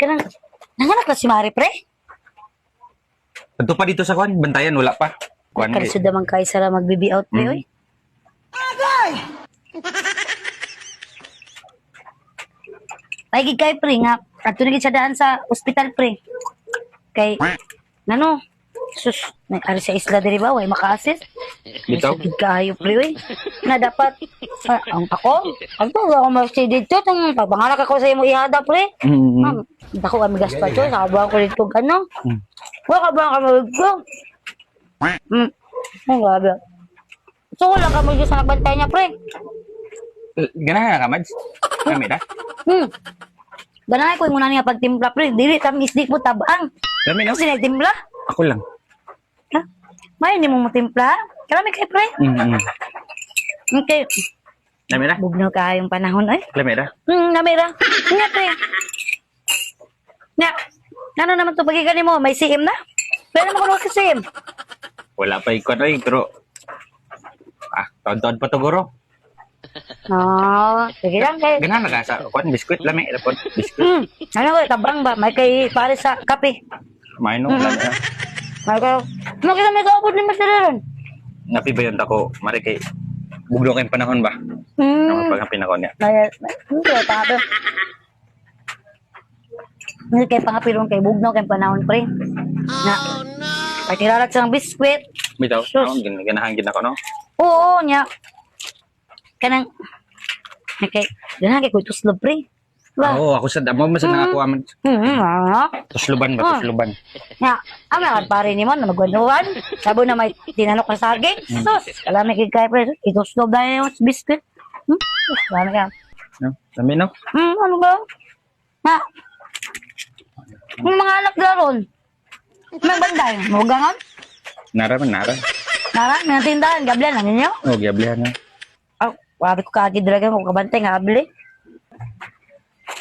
Kanang, nanganak na si Mari, pre. Ito pa dito sa kwan, bantayan, wala pa. Kwan, Kalisod naman kayo sara mag-BB out, pre, oy. Paigig kayo, pre, nga. Ato na siya daan sa ospital, pre. Kay, nano, sus, ari sa isla diri ba, way maka-assist. Bitaw? Sakit kayo, pre, oy. Na dapat, ang ako, ako mag-stay dito, itong pagpangalak ako sa imo ihada, pre. Ma'am, ako kami gaspacho, nakabuhan ko dito, ano? Wala ka ba ang kamawag ko? Ang grabe. So, wala ka mag sa nagbantay niya, pre. Ganahan na ka, Mads? Kami na? Ganay ko yung muna niya pagtimpla, pre. Dili, tamis di po tabang. Kami na? Kasi nagtimpla. Ako lang. Ha? May, hindi mo matimpla. Karami kayo, pre. Okay. Kami na? Bugno ka yung panahon, ay. Kami na? Namira. Nga, pre. Nga. Ano naman to pagigan mo? May CM na? Pwede naman ko sa CM. Wala pa ikot, ay, pero... taon-taon pa to, guro. Sige lang, kayo. Ganahan na ka sa kwan, biskuit, lami, lapon, biskuit. Ano ko, tabang ba? May kay pare sa kape. Kumain no, lami na. May ko, makita may kaupod ni Masiriran. Napi ba yun ako, mari kay... Buglo kayong panahon ba? Ang pagkapin ako niya. Hindi kayo pangapi. Hindi kayo pangapilong kay Bugno, kay panahon, pre. Na, pagkiralat sa biskwit. Bitaw, Sus. ganahan gina ko, no? Oo, niya. Kanang, kay, ganahan kay kuy tuslog, pre. Ba? Oo, ako sa damo, masad na ako aman. Tusluban ba, tusluban? Nga, ang mga pare ni mo na magwanuan. Sabo na may tinanok na saging. Sus, kalami kay kay pre. Ituslob na yung biskwit. Kalami ka. No? Lami, no? Ano ba? Ha? Yung mga anak daron. May banday. Mugangan. Nara man, nara. Nara, may tindahan. Gablan na ninyo. Oh, giablihan na. Oh, wabi ko kagid talaga mo kabantay nga abli.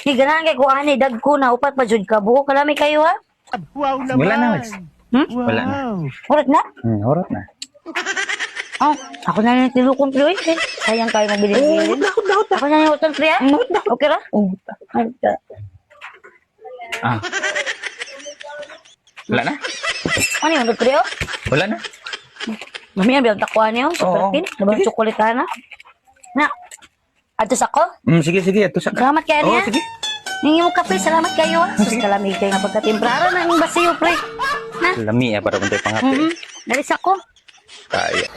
Ganahan kay kuha ni dag ko na upat pa jud ka buo kalami kayo ha. Wow naman. Wala na, Mads. Wala na. Urat na? Horot na. Oh, ako na lang tilukon pre oy. Sayang kayo mabili. Ako na yung utang pre ha. Okay ra? Wala na? Ano yung pre oh? Wala na? Mami ang biyang takuan niyo. Super pin. Nabang tsokolate na. Na. Atos ako? Sige, ito sa... Salamat kayo Oo, niya. sige. Ningi mo kape, salamat kayo. Sus, kalamig kayo nga pagkatimprara na yung basiyo, pre. Na? Lami, para man tayo pangapi. Nalis ako. Kaya.